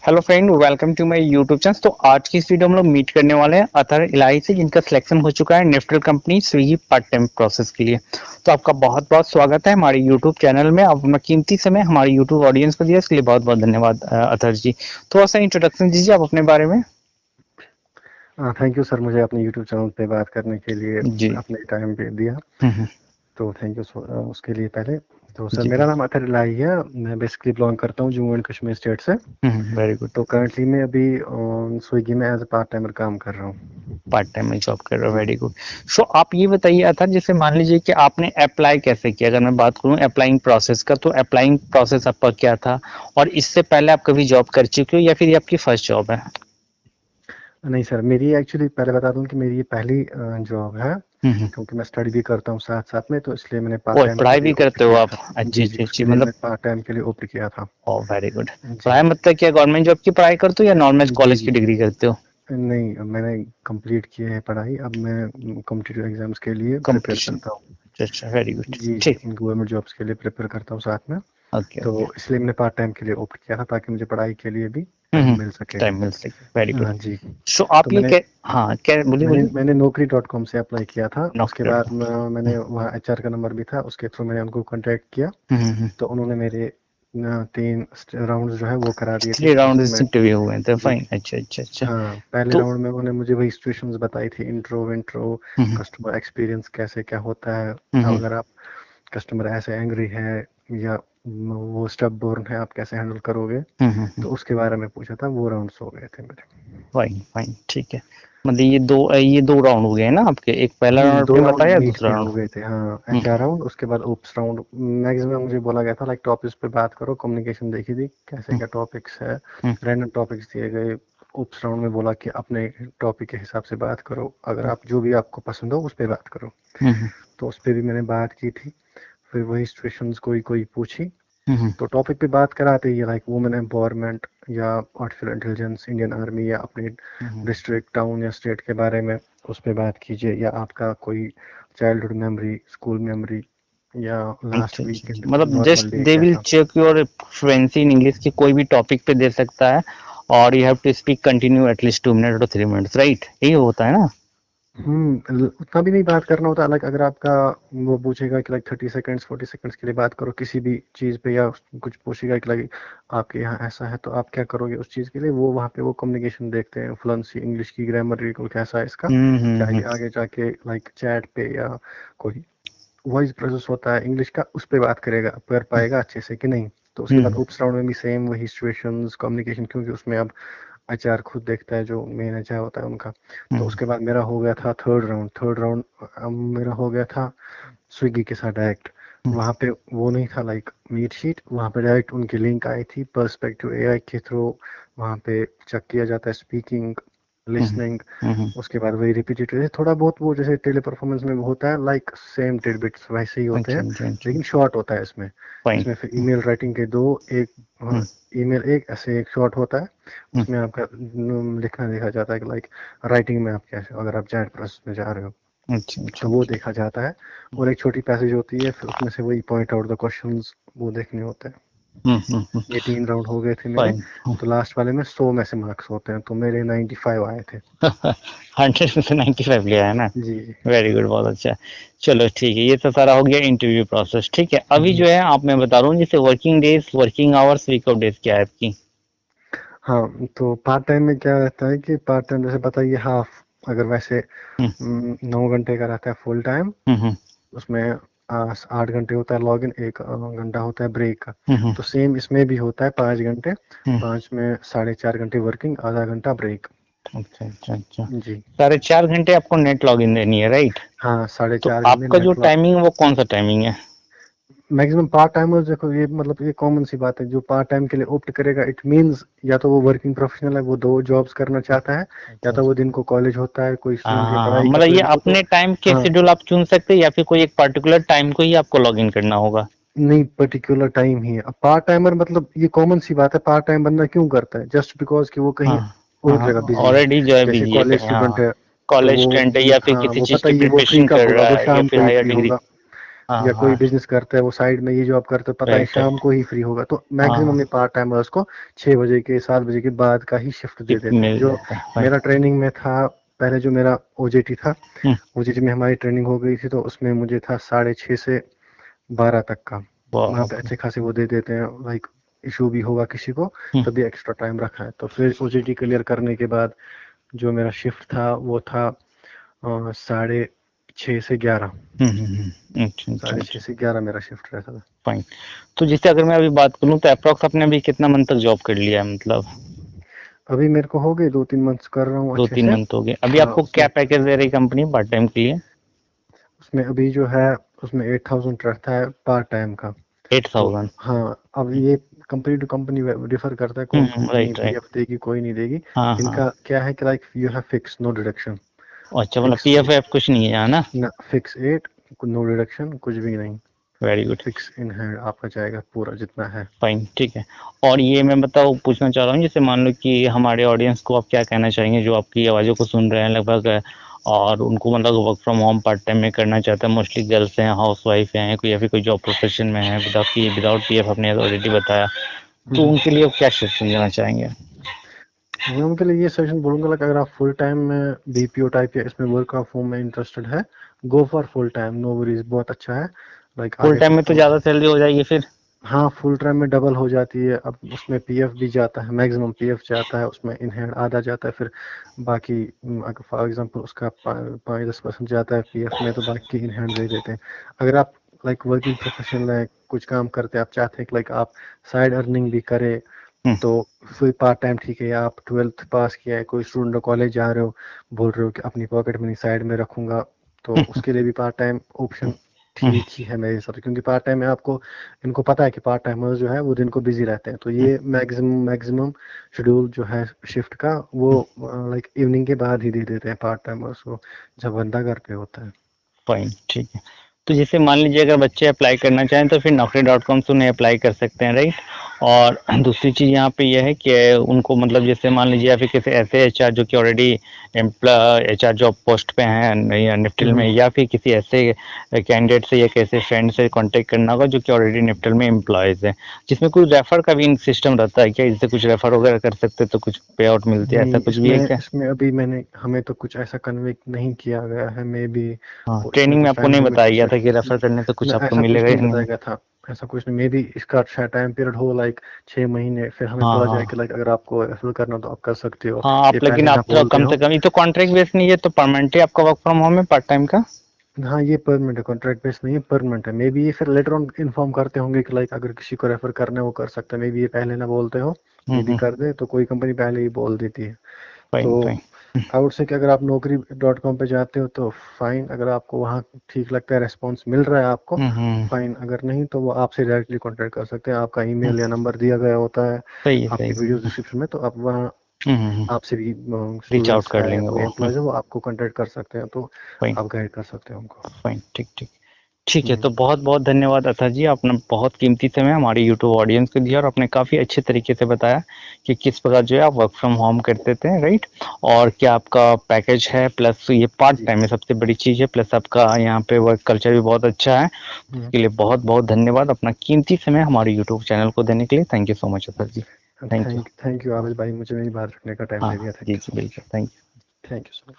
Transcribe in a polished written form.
Hello friend, welcome to my YouTube channel. तो आज की इस वीडियो में हम लोग मीट करने वाले हैं अतहर इलाही से, जिनका सिलेक्शन हो चुका है नेफ्टल company Swiggy part time process के लिए। तो आपका बहुत बहुत स्वागत है हमारे यूट्यूब चैनल में। आप अपना कीमती समय हमारे यूट्यूब ऑडियंस को दिया, इसके लिए बहुत बहुत धन्यवाद अतहर जी। थोड़ा सा इंट्रोडक्शन दीजिए आप अपने बारे में। थैंक यू सर, मुझे अपने यूट्यूब चैनल पे बात करने के लिए जी। अपने टाइम पे दिया। हम्म, तो थैंक यू उसके लिए पहले। तो सर, जी। मेरा नाम अतहर इलाही है। मैं बेसिकली बिलोंग करता हूँ जम्मू एंड कश्मीर स्टेट से। Very good. तो करंटली मैं अभी स्विगी में एज ए पार्ट टाइमर काम कर रहा हूँ। पार्ट टाइम में जॉब कर रहे हो, वेरी गुड। सो आप ये बताइए अतहर, जैसे मान लीजिए कि आपने अप्लाई कैसे किया। अगर मैं बात करूं अप्लाइंग प्रोसेस का, तो अप्लाइंग प्रोसेस आपका क्या था, और इससे पहले आप कभी जॉब कर चुके हो या फिर ये आपकी फर्स्ट जॉब है? नहीं सर, मेरी एक्चुअली पहले बता दूं कि मेरी ये पहली जॉब है। हम्म। क्योंकि मैं स्टडी भी करता हूँ साथ साथ में, तो इसलिए मैंने पार्ट और टाइम के पढ़ाई लिए भी ऑप्ट करते हो किया आप? था। अच्छी जी जी, अच्छी अच्छी, उसके लिए मतलब। मैंने पार्ट टाइम के लिए ऑप्ट किया था। ओ वेरी गुड। जी पढ़ाई मतलब क्या, गवर्नमेंट जॉब की पढ़ाई करते हो या नॉर्मल जी कॉलेज जी। की डिग्री करते हो? नहीं, मैंने कंप्लीट की है पढ़ाई। अब मैं कॉम्पिटिटिव एग्जाम्स के लिए प्रिपेयर कंपटीशन। करता हूँ। अच्छा अच्छा, वेरी गुड। जी जी, ठीक। गवर्नमेंट जॉब्स के लिए प्रिपेयर करता हूँ साथ में। ओके तो ओके। इसलिए मैंने पार्ट टाइम के लिए ऑप्ट किया था, ताकि मुझे पढ़ाई के लिए भी टाइम मिल सके। टाइम मिल सके, वेरी गुड। हाँ जी। सो आप तो ये मैंने क्या, हाँ क्या, बोलिए मैंने बोलिए। मैंने Naukri.com से अप्लाई किया था। उसके नौकरी बाद डॉट मैंने वहाँ एचआर का नंबर भी था, उसके थ्रू मैंने उनको कांटेक्ट किया। कॉम। तो उन्होंने मेरे 3 राउंड जो है वो करा दिए थे, 3 राउंड जिसमें इंटरव्यू हुए थे, जी। फाइन। अच्छा अच्छा अच्छा। हाँ, पहले तो राउंड में उन्होंने मुझे वही सिचुएशंस बताई थी, इंट्रो विंट्रो, हम्म, कस्टमर एक्सपीरियंस कैसे क्या होता है। हम्म, अगर आप कस्टमर ऐसे एंग्री है या वो स्टब बोर्न है, आप कैसे हैंडल करोगे। हम्म, तो उसके बारे में पूछा था, वो राउंड्स हो गए थे मेरे। फाइन फाइन, ठीक है। मतलब ये दो राउंड हो गए ना आपके, एक पहला राउंड दो आपने राउंड बताया, मीट दूसरा के राउंड। हो गए थे। हाँ, हम्म, एचआर राउंड, उसके बाद ओप्स राउंड। मैक्सिमम मुझे बोला गया था लाइक टॉपिक्स पे बात करो, कम्युनिकेशन देखी थी कैसे हम्म, क्या टॉपिक्स है। हम्म, रैंडम टॉपिक्स दिए गए। ओप्स राउंड में बोला कि अपने टॉपिक के हिसाब से बात करो, अगर आप जो भी आपको पसंद हो उस पर बात करो। हम्म, तो उस पर भी मैंने बात की थी। फिर वही सिचुएशंस कोई कोई पूछी। हम्म, तो टॉपिक पे बात कराते ही लाइक वुमेन एम्पावरमेंट या आर्टिफिशियल इंटेलिजेंस, इंडियन आर्मी, या अपने हम्म, डिस्ट्रिक्ट टाउन या स्टेट के बारे में उस पे बात कीजिए, या आपका कोई चाइल्डहुड मेमोरी, स्कूल मेमोरी, या अच्छा लास्ट अच्छा वीकेंड अच्छा। मतलब normal just day they will कैसा। Check your fluency in English की, कोई भी टॉपिक पे दे सकता है। और you have to speak continue at least 2 minute और 3 मिनट्स, राइट? यही होता है ना? उतना भी नहीं बात करना होता। लाइक अगर आपका वो पूछेगा कि लाइक 30 सेकंड्स 40 सेकंड्स के लिए बात करो किसी भी चीज़ पे, या कुछ पूछेगा कि लाइक आपके यहाँ ऐसा है तो आप क्या करोगे उस चीज़ के लिए, वो वहाँ पे वो कम्युनिकेशन देखते हैं, फ्लुएंसी इंग्लिश की, ग्रामर को कैसा है इसका। क्या ये आगे जाके लाइक चैट पे या कोई वॉइस प्रोसेस होता है इंग्लिश का, उस पे बात करेगा, कर पाएगा अच्छे से कि नहीं। तो उसके बाद हम्म, उप्स राउंड में भी सेम वही सिचुएशंस, कम्युनिकेशन, क्योंकि उसमें अब एचआर खुद देखता है, जो मेन एचआर होता है उनका। तो हम्म, उसके बाद मेरा हो गया था थर्ड राउंड मेरा हो गया था स्विगी के साथ डायरेक्ट। हम्म, वहाँ पे वो नहीं था लाइक मीट शीट, वहाँ पे डायरेक्ट उनकी लिंक आई थी पर्सपेक्टिव एआई के थ्रू। वहाँ पे चेक किया जाता है स्पीकिंग, हम्म, लिसनिंग। हम्म, उसके बाद वही रिपीटेड थोड़ा बहुत, वो जैसे टेली परफॉर्मेंस में होता है लाइक सेम टिडबिट्स वैसे ही होते अच्छा हैं, अच्छा अच्छा, लेकिन शॉर्ट होता है इसमें। फाइन। इसमें फिर ईमेल राइटिंग के दो, एक ईमेल एक ऐसे एक शॉर्ट होता है। उसमें आपका लिखना देखा जाता है कि लाइक राइटिंग में आप कैसे, अगर आप चैट प्रोसेस में जा रहे हो अच्छा अच्छा तो वो अच्छा। देखा जाता है। और एक छोटी पैसेज होती है, फिर उसमें से वही पॉइंट आउट द क्वेश्चंस वो देखने होते हैं। ये 3 राउंड हो गए थे मेरे। फाइन। तो लास्ट वाले में 100 में से मार्क्स होते हैं, तो मेरे 95 आए थे। 100 में से 95 लिया है ना? जी। वेरी गुड, बहुत अच्छा। चलो ठीक है, ये तो सारा हो गया इंटरव्यू प्रोसेस। ठीक है, अभी हम्म। जो है आप, मैं बता रहा हूँ, जैसे working days, working hours, week off days क्या है आपकी? हाँ, तो पार्ट टाइम में क्या रहता है कि पार्ट टाइम जैसे बताइए हाफ, अगर वैसे हम्म 9 घंटे का रहता है फुल टाइम। हम्म उसमें 8 घंटे होता है लॉग इन, 1 घंटा होता है ब्रेक का। हम्म तो सेम इसमें भी होता है 5 घंटे। हम्म। 5 में 4.5 घंटे वर्किंग, आधा घंटा ब्रेक। अच्छा अच्छा अच्छा। जी। 4.5 घंटे आपको नेट लॉगिन देनी है, राइट? हाँ, साढ़े तो चार घंटे आपका जो नेट। टाइमिंग है वो कौन सा टाइमिंग है? मैक्सिमम पार्ट टाइमर्स देखो, ये मतलब ये कॉमन सी बात है, जो पार्ट टाइम के लिए ऑप्ट करेगा इट मींस या तो वो वर्किंग प्रोफेशनल है, वो 2 जॉब्स करना चाहता है, या अच्छा तो अच्छा। वो दिन को कॉलेज होता है, कोई स्टूडेंट या हाँ, पढ़ाई कर मतलब रहे ये हो तो। अपने टाइम के हाँ, शेड्यूल आप चुन सकते हैं, या फिर कोई एक पर्टिकुलर टाइम को ही आपको लॉगिन करना होगा? नहीं, पर्टिकुलर टाइम ही है। अब पार्ट टाइमर मतलब ये कॉमन सी बात है, पार्ट टाइम बंदा क्यों करता है, जस्ट बिकॉज कि वो कहीं हाँ और हाँ, जगह बिजी है। ऑलरेडी जो है जैसे बिजी है कॉलेज कहीं, हाँ। स्टूडेंट है, तो कॉलेज वो स्टूडेंट है या फिर हाँ, किसी वो चीज पता की ही है वो फ्री प्रिपरेशन कब कर होगा, रहा वो है या शाम फिर को ही हायर फ्री डिग्री। होगा। हाँ या कोई हाँ बिजनेस करता है वो साइड में ये जॉब करता है, पता है राइट राइट शाम को ही फ्री होगा, तो मैक्सिमम हाँ में पार्ट टाइमर्स को 6 बजे के 7 बजे के बाद का ही शिफ्ट दे टिप देते हैं। मिल जो जाता है भाई। मेरा ट्रेनिंग में था पहले, जो मेरा ओजेटी था, हम्म, ओजेटी में हमारी ट्रेनिंग हो गई थी, तो उसमें मुझे था 6:30 से 12 तक का। वहाँ बहुत पे अच्छे खासे वो दे देते हैं, लाइक इशू भी होगा किसी को हम्म, तभी एक्स्ट्रा टाइम रखा है। तो फिर ओजेटी क्लियर करने के बाद जो मेरा शिफ्ट था वो था 6:30 से 11। अच्छा अच्छा साढ़े छः अच्छा से 11 मेरा शिफ्ट रहता था। फाइन। तो जैसे अगर मैं अभी बात करूँ तो अप्रॉक्स आपने अभी कितना मंथ तक जॉब कर लिया है, मतलब अभी मेरे को हो गए 2-3 मंथ्स कर रहा हूँ दो अच्छे तीन से। मंथ हो गए। अभी हाँ, आपको क्या उसमें पैकेज दे रही कंपनी पार्ट टाइम के लिए? उसमें अभी जो है उसमें 8,000 रहता है पार्ट टाइम का। तो 8,000। हाँ, अब ये कंपनी टू कंपनी डिफर करता है, कौन कंपनी राइट राइट। पीएफ देगी कोई नहीं देगी। हाँ हाँ। इनका क्या है कि like you have fix, no deduction. अच्छा, मतलब फिक्स पी एफ एफ कुछ नहीं है यहाँ ना? ना, फिक्स 8, नो डिडक्शन, कुछ भी नहीं। Very good. Fix in hand आपका जाएगा पूरा जितना है। फाइन ठीक है। और ये मैं बताओ पूछना चाह रहा हूँ, जैसे मान लो कि हमारे ऑडियंस को आप क्या कहना चाहेंगे जो आपकी आवाज़ों को सुन रहे हैं लगभग, और उनको मतलब work from home part time में करना चाहते हैं, मोस्टली गर्ल्स हैं, हाउस वाइफ हैं, कोई या फिर कोई जॉब प्रोफेशन में है, विदाउट पी एफ आपने ऑलरेडी बताया, तो हम्म। उनके लिए आप क्या सजेशन देना चाहेंगे? मैं उनके लिए ये सजेशन बोलूंगा, लाइक अगर आप फुल टाइम में बीपीओ टाइप या इसमें वर्क ऑफ होम में इंटरेस्टेड है, go for full time, no worries, बहुत अच्छा है। लाइक फुल आगे टाइम चल में के तो ज़्यादा सैलरी हो जाएगी फिर? हाँ, फुल टाइम में डबल हो जाती है। अब उसमें पीएफ भी जाता है, मैक्सिमम पीएफ जाता है उसमें, इन हैंड आधा जाता है, फिर बाकी अगर फॉर एग्जांपल उसका 5-10% जाता है पीएफ में, तो बाकी इन हैंड दे देते हैं। अगर आप लाइक वर्किंग प्रोफेशनल है, कुछ काम करते हैं, आप चाहते हैं कि लाइक आप साइड अर्निंग भी करें, हम्म, तो फिर पार्ट टाइम ठीक है। या आप 12th पास किया है, कोई स्टूडेंट कॉलेज जा रहे हो, बोल रहे हो कि अपनी पॉकेट मनी साइड में रखूंगा, तो हम्म, उसके लिए भी पार्ट टाइम ऑप्शन हम्म, ठीक ही है मेरे हिसाब से। क्योंकि पार्ट टाइम में आपको, इनको पता है कि पार्ट टाइमर्स जो है वो दिन को बिजी रहते हैं, तो हम्म, ये मैक्सिमम शेड्यूल जो है शिफ्ट का वो लाइक इवनिंग के बाद ही दे देते हैं पार्ट टाइमर्स को, जब बंदा घर पे होता है। फाइन ठीक है। तो जैसे मान लीजिए अगर बच्चे अप्लाई करना चाहें तो फिर naukri.com से उन्हें अप्लाई कर सकते हैं, राइट? और दूसरी चीज़ यहाँ पे यह है कि उनको मतलब जैसे मान लीजिए या फिर किसी ऐसे एचआर जो कि ऑलरेडी एचआर जॉब पोस्ट पे हैं या निफ्टिल में, हम्म। या फिर किसी ऐसे कैंडिडेट से या कैसे फ्रेंड से कांटेक्ट करना होगा जो कि ऑलरेडी निफ्टिल में एम्प्लॉयज है, जिसमें कोई रेफर का भी सिस्टम रहता है क्या? इससे कुछ रेफर वगैरह कर सकते तो कुछ पे आउट मिलती है, ऐसा नहीं, कुछ भी है इसमें क्या? इसमें अभी मैंने, हमें तो कुछ ऐसा कन्वे नहीं किया गया है, मे भी हाँ, वो इसमें ट्रेनिंग में कुछ आपको टाइम नहीं लिमिट बताया हो गया था कि सकती। रेफर करने से कुछ ना, आपको ऐसा कुछ मिलेगा नहीं या नहीं? बताया गया था। ऐसा कुछ नहीं, मे भी इसका शायद टाइम पीरियड हो लाइक 6 महीने, फिर हमें हाँ बोला हाँ जाए कि लाइक अगर आपको रेफर करना हो तो आप कर सकते हो, हाँ। ये आप लेकिन पहले ना आप तो बोल रहे कम से हो। कम ये तो कॉन्ट्रैक्ट बेस नहीं है, तो परमानेंटली आपका वर्क फ्रॉम होम है पार्ट टाइम का? हाँ, ये परमानेंट है, कॉन्ट्रैक्ट बेस नहीं है, परमानेंट है। मे बी ये फिर लेटर ऑन इन्फॉर्म करते होंगे कि लाइक अगर किसी को रेफर करना है वो कर सकता है, मे बी ये पहले ना बोलते हो, मे बी हम्म। कर दे, तो कोई कंपनी पहले ही बोल देती है। फाइन तो फाइन। आई वुड से कि अगर आप naukri.com पे जाते हो तो फाइन, अगर आपको वहाँ ठीक लगता है, रेस्पॉन्स मिल रहा है आपको, हम्म। फाइन। अगर नहीं तो वो आपसे डायरेक्टली कांटेक्ट कर सकते हैं, आपका ईमेल या नंबर दिया गया होता है सही है सही आपकी है। वीडियो डिस्क्रिप्शन में, तो आप वहाँ हम्म। आपसे भी रीच आउट स्टूडेंट्स कर है या लेंगे कोई वो। एम्प्लॉयज है वो आपको कांटेक्ट कर सकते हैं, तो फाइन आप गाइड कर सकते हैं उनको। फाइन ठीक ठीक। ठीक है, हम्म। तो बहुत बहुत धन्यवाद अतः जी, आपने बहुत कीमती समय हमारे यूट्यूब ऑडियंस को दिया और आपने काफ़ी अच्छे तरीके से बताया कि किस प्रकार जो है आप वर्क फ्रॉम होम करते थे, राइट? और क्या आपका पैकेज है, प्लस ये पार्ट जी। टाइम है सबसे बड़ी चीज़ है, प्लस आपका यहाँ पे वर्क कल्चर भी बहुत अच्छा है। हम्म। इसके लिए बहुत बहुत धन्यवाद अपना कीमती समय हमारे यूट्यूब चैनल को देने के लिए। थैंक यू सो मच अतः जी। Thank you. Thank you Abid भाई, मुझे मेरी बात रखने का टाइम हाँ दे दिया, जी थैंक यू जी सो मच। बिल्कुल, thank you. Thank you so much.